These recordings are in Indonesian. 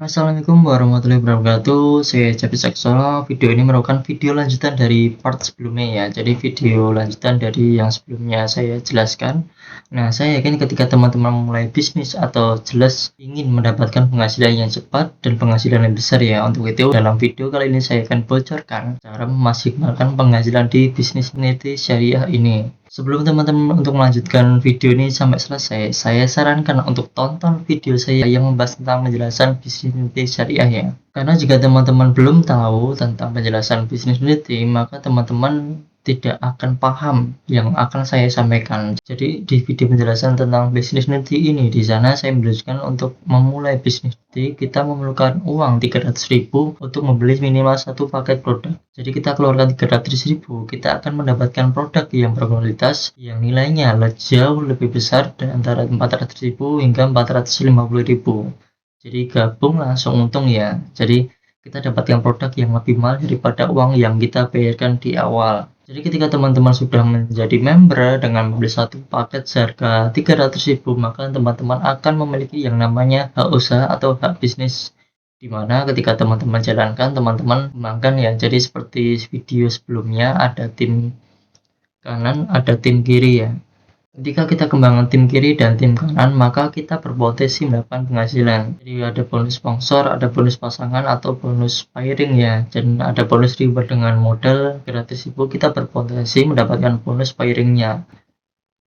Assalamualaikum warahmatullahi wabarakatuh. Saya Capi Saxono. Video ini merupakan video lanjutan dari part sebelumnya ya. Jadi video lanjutan dari yang sebelumnya saya jelaskan. Nah, saya yakin ketika teman-teman memulai bisnis atau jelas ingin mendapatkan penghasilan yang cepat dan penghasilan yang besar ya. Untuk itu dalam video kali ini saya akan bocorkan cara memaksimalkan penghasilan di bisnis neti syariah ini. Sebelum teman-teman untuk melanjutkan video ini sampai selesai, saya sarankan untuk tonton video saya yang membahas tentang penjelasan bisnis neti syariah ya. Karena jika teman-teman belum tahu tentang penjelasan bisnis neti, maka teman-teman tidak akan paham yang akan saya sampaikan. Jadi di video penjelasan tentang bisnis neti ini, di sana saya menjelaskan untuk memulai bisnis neti kita memerlukan uang 300.000 untuk membeli minimal satu paket produk. Jadi kita keluarkan 300.000, kita akan mendapatkan produk yang berkualitas yang nilainya jauh lebih besar dari antara 400.000 hingga 450.000. Jadi gabung langsung untung ya. Jadi kita dapatkan produk yang lebih mahal daripada uang yang kita bayarkan di awal. Jadi ketika teman-teman sudah menjadi member dengan membeli satu paket seharga 300.000, maka teman-teman akan memiliki yang namanya hak usaha atau hak bisnis, di mana ketika teman-teman jalankan, teman-teman kembangkan ya. Jadi seperti video sebelumnya, ada tim kanan, ada tim kiri ya. Ketika kita kembangkan tim kiri dan tim kanan, maka kita berpotensi mendapatkan penghasilan. Jadi ada bonus sponsor, ada bonus pasangan atau bonus pairing ya. Dan ada bonus reward dengan modal gratis itu kita berpotensi mendapatkan bonus pairingnya.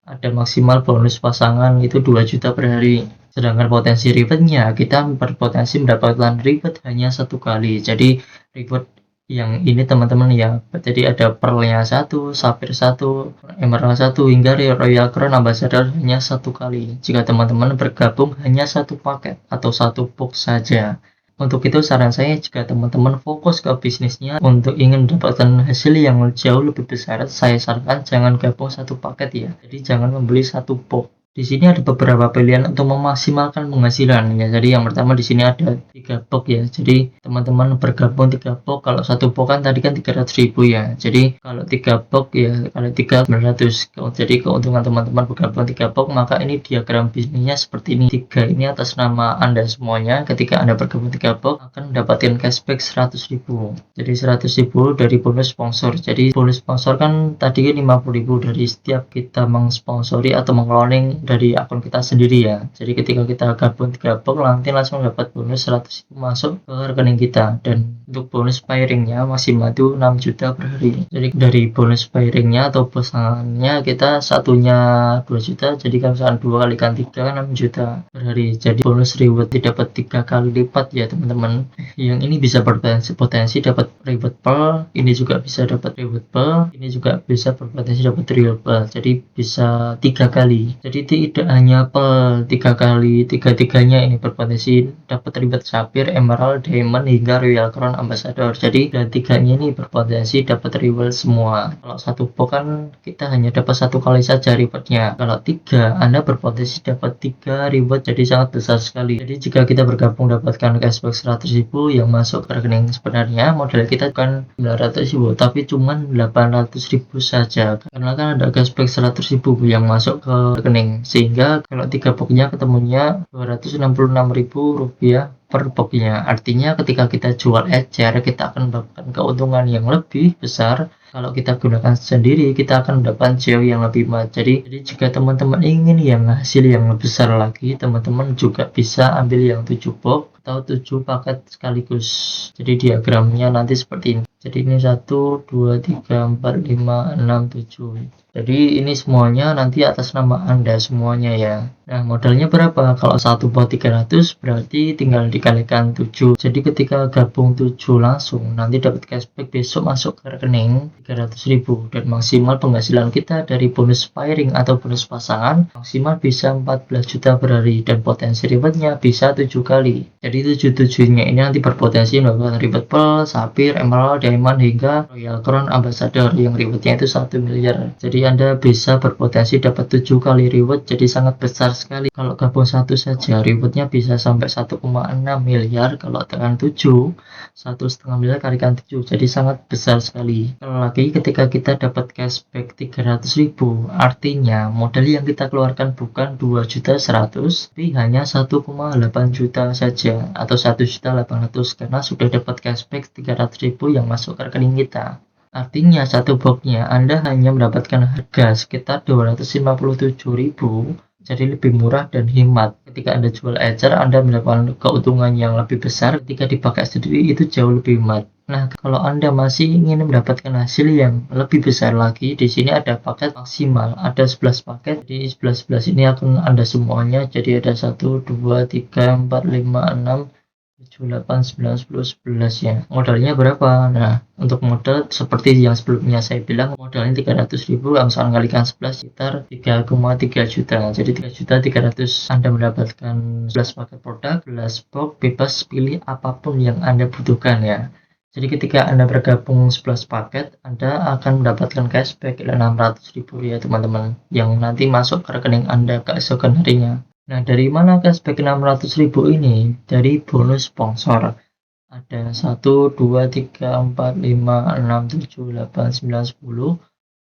Ada maksimal bonus pasangan itu 2 juta per hari. Sedangkan potensi rewardnya kita berpotensi mendapatkan reward hanya satu kali. Jadi reward yang ini teman-teman ya, jadi ada pearlnya 1, sapphire 1, emerald 1 hingga royal crown ambassador hanya satu kali jika teman-teman bergabung hanya satu paket atau satu box saja. Untuk itu saran saya, jika teman-teman fokus ke bisnisnya untuk ingin mendapatkan hasil yang jauh lebih besar, saya sarankan jangan gabung satu paket ya. Jadi jangan membeli satu box. Di sini ada beberapa pilihan untuk memaksimalkan penghasilan ya. Jadi yang pertama di sini ada 3 box ya. Jadi teman-teman bergabung 3 box. Kalau satu box kan tadi kan 300.000 ya. Jadi kalau 3 box ya, kalau 3 900. Jadi keuntungan teman-teman bergabung 3 box, maka ini diagram bisnisnya seperti ini. 3 ini atas nama Anda semuanya. Ketika Anda bergabung 3 box akan mendapatkan cashback 100.000. Jadi 100.000 dari bonus sponsor. Jadi bonus sponsor kan tadi kan 50.000 dari setiap kita mengsponsori atau mengcloning dari akun kita sendiri ya. Jadi ketika kita gabung 3 box nanti langsung dapat bonus 100.000 masuk ke rekening kita. Dan untuk bonus pairingnya maksimal itu 6 juta per hari. Jadi dari bonus pairingnya atau pasangannya kita satunya 2 juta, jadi kalau misalkan 2 kalikan 3 kan 6 juta per hari. Jadi bonus reward dapat 3 kali lipat ya teman-teman. Yang ini bisa berpotensi dapat reward pearl, ini juga bisa dapat reward pearl, ini juga bisa berpotensi dapat reward pearl. Jadi bisa 3 kali. Jadi tidak hanya pel 3 kali, tiga-tiganya ini berpotensi dapat reward sapphire, emerald, diamond hingga royal crown ambassador. Jadi dan tiganya ini berpotensi dapat reward semua. Kalau satu box kan kita hanya dapat satu kali saja rewardnya. Kalau 3 Anda berpotensi dapat 3 reward, jadi sangat besar sekali. Jadi jika kita bergabung dapatkan cashback 100.000 yang masuk ke rekening, sebenarnya modal kita bukan 900.000 tapi cuma 800.000 saja, karena kan ada cashback 100.000 yang masuk ke rekening, sehingga kalau 3 boxnya ketemunya Rp266.000 per boxnya. Artinya ketika kita jual ecer kita akan mendapatkan keuntungan yang lebih besar. Kalau kita gunakan sendiri kita akan mendapatkan CO yang lebih mahal. Jadi jika teman-teman ingin yang hasil yang lebih besar lagi, teman-teman juga bisa ambil yang 7 box atau 7 paket sekaligus. Jadi diagramnya nanti seperti ini. Jadi ini 1, 2, 3, 4, 5, 6, 7. Jadi ini semuanya nanti atas nama Anda semuanya ya. Nah modalnya berapa? Kalau satu buat 300 berarti tinggal dikalikan 7. Jadi ketika gabung 7 langsung nanti dapat cashback besok masuk ke rekening 300.000. Dan maksimal penghasilan kita dari bonus pairing atau bonus pasangan maksimal bisa 14 juta per hari. Dan potensi rewardnya bisa 7 kali. Jadi 7-7-nya ini nanti berpotensi mendapatkan reward pearl, sapphire, emerald, diamond hingga royal crown ambassador yang rewardnya itu 1 miliar. Jadi Jadi Anda bisa berpotensi dapat 7 kali reward, jadi sangat besar sekali. Kalau gabung satu saja rewardnya bisa sampai 1,6 miliar. Kalau tekan 7, 1,5 miliar kalikan 7, jadi sangat besar sekali. Kalau lagi ketika kita dapat cashback 300.000, artinya modal yang kita keluarkan bukan 2.100.000, tapi hanya 1,8 juta saja atau 1.800.000 karena sudah dapat cashback 300.000 yang masuk ke rekening kita. Artinya satu boxnya Anda hanya mendapatkan harga sekitar 257.000, jadi lebih murah dan hemat. Ketika Anda jual ecer, Anda mendapatkan keuntungan yang lebih besar. Ketika dipakai sendiri itu jauh lebih hemat. Nah, kalau Anda masih ingin mendapatkan hasil yang lebih besar lagi, di sini ada paket maksimal, ada 11 paket. Di 11 ini akan Anda semuanya, jadi ada 1, 2, 3, 4, 5, 6, 7, 8, 9, 10, 11 ya. Modalnya berapa? Nah, untuk modal seperti yang sebelumnya saya bilang, modalnya 300.000, misalkan kalikan 11 sekitar 3,3 juta. Jadi 3.300.000 Anda mendapatkan 11 paket produk, 11 box, bebas pilih apapun yang Anda butuhkan ya. Jadi ketika Anda bergabung 11 paket, Anda akan mendapatkan cashback 600.000 ya teman-teman, yang nanti masuk ke rekening Anda keesokan harinya. Nah, dari mana cashback 600.000 ini? Dari bonus sponsor. Ada 1, 2, 3, 4, 5, 6, 7, 8, 9, 10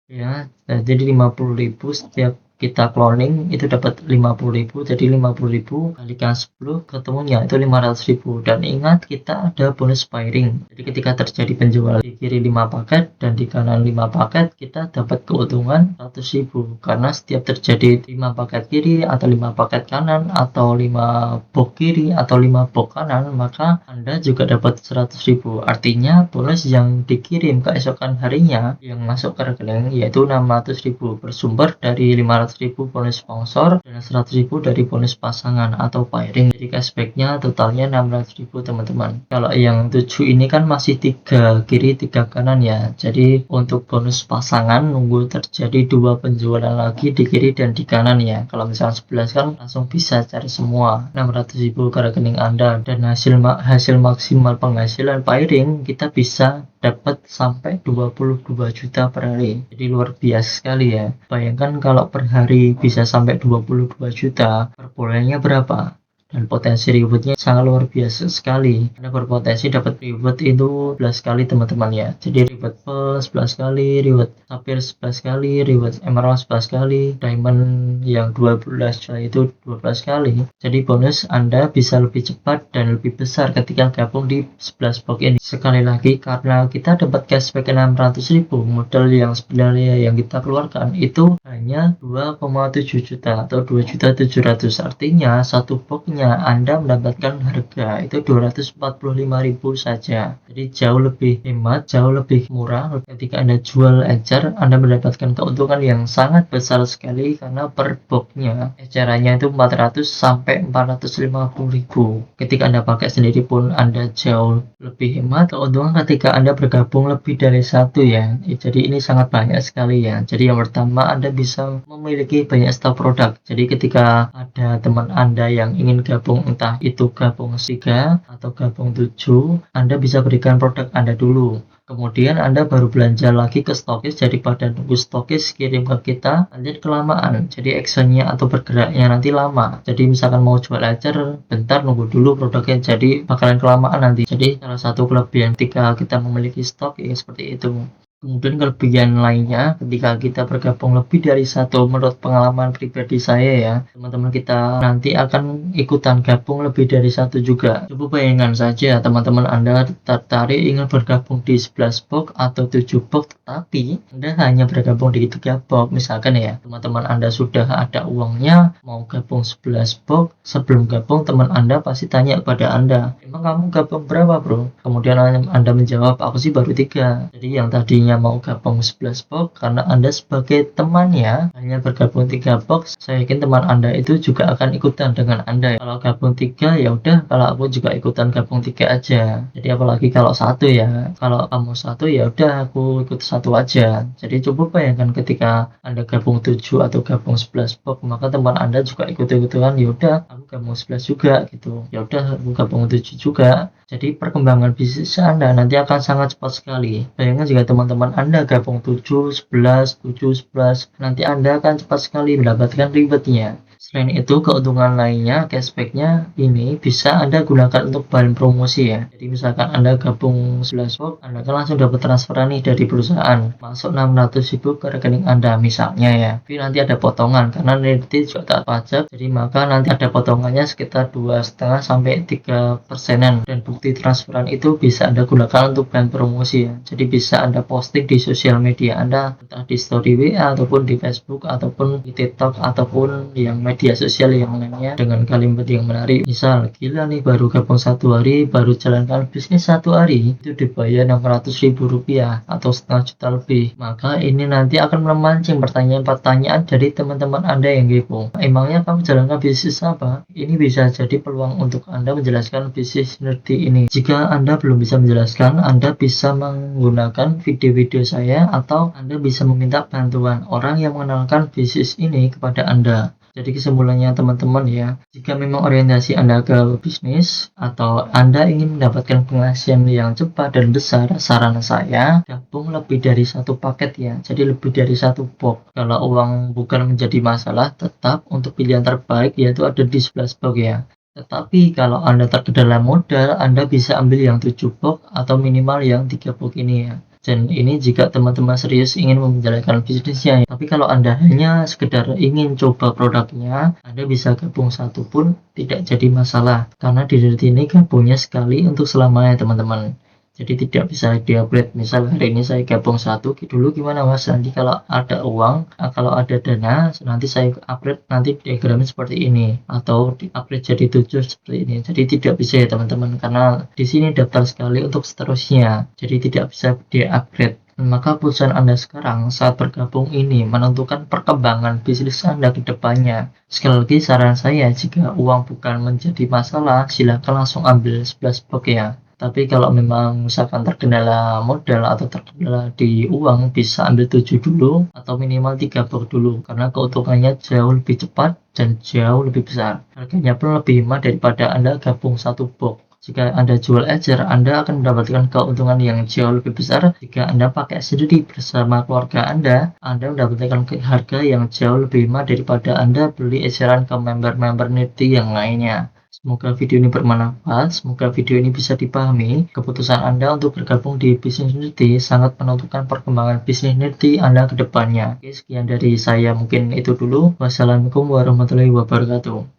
ya. Jadi 50.000 setiap kita cloning itu dapat 50.000, jadi 50.000 kalikan 10 ketemunya itu 500.000. Dan ingat, kita ada bonus pairing. Jadi ketika terjadi penjualan di kiri 5 paket dan di kanan 5 paket, kita dapat keuntungan 100.000 karena setiap terjadi 5 paket kiri atau 5 paket kanan atau 5 box kiri atau 5 box kanan, maka Anda juga dapat 100.000. Artinya bonus yang dikirim keesokan harinya yang masuk ke rekening yaitu 600.000, bersumber dari 500.000 bonus sponsor dan 100.000 dari bonus pasangan atau pairing. Jadi cashbacknya totalnya 600.000 teman-teman. Kalau yang 7 ini kan masih 3 kiri 3 kanan ya. Jadi untuk bonus pasangan nunggu terjadi 2 penjualan lagi di kiri dan di kanan ya. Kalau misalnya 11 kan langsung bisa cari semua 600.000 ke rekening Anda. Dan hasil maksimal penghasilan pairing kita bisa dapat sampai 22 juta per hari. Jadi luar biasa sekali ya. Bayangkan kalau per hari bisa sampai 22 juta, per bulannya berapa? Dan potensi rewardnya sangat luar biasa sekali. Anda berpotensi dapat reward itu 11 kali teman-teman ya. Jadi reward plus 11 kali, reward sapphire 11 kali, reward emerald 11 kali, diamond yang 12 juta itu 12 kali. Jadi bonus Anda bisa lebih cepat dan lebih besar ketika gabung di 11 box ini. Sekali lagi, karena kita dapat cashback 600.000, modal yang sebenarnya yang kita keluarkan itu hanya 2,7 juta atau 2.700.000. Artinya satu boxnya Anda mendapatkan harga itu 245.000 saja. Jadi jauh lebih hemat, jauh lebih murah. Ketika Anda jual ecer, Anda mendapatkan keuntungan yang sangat besar sekali karena per boxnya ecerannya itu 400 sampai 450.000. Ketika Anda pakai sendiri pun Anda jauh lebih hemat. Keuntungan ketika Anda bergabung lebih dari satu ya. Jadi ini sangat banyak sekali ya. Jadi yang pertama, Anda bisa memiliki banyak stok produk. Jadi ketika ada teman Anda yang ingin gabung, entah itu gabung 3 atau gabung 7, Anda bisa berikan produk Anda dulu. Kemudian Anda baru belanja lagi ke stokis daripada nunggu stokis kirim ke kita, nanti kelamaan. Jadi actionnya atau bergeraknya nanti lama. Jadi misalkan mau jual ecer, bentar nunggu dulu produknya, jadi bakalan kelamaan nanti. Jadi salah satu kelebihan ketika kita memiliki stok ya seperti itu. Kemudian kelebihan lainnya ketika kita bergabung lebih dari satu, menurut pengalaman pribadi saya ya, teman-teman kita nanti akan ikutan gabung lebih dari satu juga. Coba bayangkan saja teman-teman Anda tertarik ingin bergabung di 11 box atau 7 box, tetapi Anda hanya bergabung di 3 box. Misalkan ya, teman-teman Anda sudah ada uangnya mau gabung 11 box, sebelum gabung teman Anda pasti tanya kepada Anda, emang kamu gabung berapa bro? Kemudian Anda menjawab, aku sih baru 3. Jadi yang tadinya mau gabung 11 box, karena Anda sebagai temannya hanya bergabung 3 box, saya yakin teman Anda itu juga akan ikutan dengan Anda. Kalau gabung 3 ya udah, kalau aku juga ikutan gabung 3 aja. Jadi apalagi kalau satu ya, kalau kamu satu ya udah aku ikut satu aja. Jadi coba bayangkan ketika Anda gabung 7 atau gabung 11 box, maka teman Anda juga ikut-ikutan, ya udah aku gabung 11 juga gitu. Ya udah aku gabung 7 juga. Jadi perkembangan bisnis Anda nanti akan sangat cepat sekali. Bayangkan jika teman-teman Anda gabung 7, 11, 7, 11, nanti Anda akan cepat sekali mendapatkan rewardnya. Selain itu, keuntungan lainnya, cashbacknya ini bisa Anda gunakan untuk bahan promosi ya. Jadi misalkan Anda gabung 11 box, Anda kan langsung dapat transferan nih dari perusahaan. Masuk 600.000 ke rekening Anda misalnya ya. Tapi nanti ada potongan karena nanti juga taat pajak. Jadi maka nanti ada potongannya sekitar 2,5 sampai 3%-an. Dan bukti transferan itu bisa Anda gunakan untuk bahan promosi ya. Jadi bisa Anda posting di sosial media Anda, entah di story WA ataupun di Facebook ataupun di TikTok ataupun yang media sosial yang lainnya dengan kalimat yang menarik. Misal, gila nih baru gabung 1 hari, baru jalankan bisnis 1 hari, itu dibayar 600.000 rupiah atau setengah juta lebih. Maka ini nanti akan memancing pertanyaan-pertanyaan dari teman-teman Anda yang kepo. Emangnya kamu jalankan bisnis apa? Ini bisa jadi peluang untuk Anda menjelaskan bisnis nerdy ini. Jika Anda belum bisa menjelaskan, Anda bisa menggunakan video-video saya atau Anda bisa meminta bantuan orang yang mengenalkan bisnis ini kepada Anda. Jadi kesimpulannya teman-teman ya, jika memang orientasi Anda ke bisnis atau Anda ingin mendapatkan penghasilan yang cepat dan besar, saran saya gabung lebih dari satu paket ya, jadi lebih dari satu box. Kalau uang bukan menjadi masalah, tetap untuk pilihan terbaik yaitu ada di 11 box ya. Tetapi kalau Anda terkendala modal, Anda bisa ambil yang 7 box atau minimal yang 3 box ini ya. Dan ini jika teman-teman serius ingin menjalankan bisnisnya. Tapi kalau Anda hanya sekedar ingin coba produknya, Anda bisa gabung satu pun tidak jadi masalah. Karena di Nerdy ini gabungnya sekali untuk selamanya teman-teman. Jadi tidak bisa di-upgrade. Misal hari ini saya gabung satu, dulu gimana mas? Nanti kalau ada uang, kalau ada dana, nanti saya upgrade nanti diagramnya seperti ini. Atau di-upgrade jadi 7 seperti ini. Jadi tidak bisa ya teman-teman, karena di sini daftar sekali untuk seterusnya. Jadi tidak bisa di-upgrade. Maka keputusan Anda sekarang saat bergabung ini menentukan perkembangan bisnis Anda ke depannya. Sekali lagi saran saya, jika uang bukan menjadi masalah, silakan langsung ambil 11 box ya. Tapi kalau memang misalkan terkendala modal atau terkendala di uang, bisa ambil 7 dulu atau minimal 3 box dulu, karena keuntungannya jauh lebih cepat dan jauh lebih besar. Harganya pun lebih hemat daripada Anda gabung satu box. Jika Anda jual ecer, Anda akan mendapatkan keuntungan yang jauh lebih besar. Jika Anda pakai sendiri bersama keluarga Anda mendapatkan harga yang jauh lebih hemat daripada Anda beli eceran ke member-member Nerdy yang lainnya. Semoga video ini bermanfaat, semoga video ini bisa dipahami. Keputusan Anda untuk bergabung di bisnis Nerdy sangat menentukan perkembangan bisnis Nerdy Anda ke depannya. Oke, sekian dari saya, mungkin itu dulu. Wassalamualaikum warahmatullahi wabarakatuh.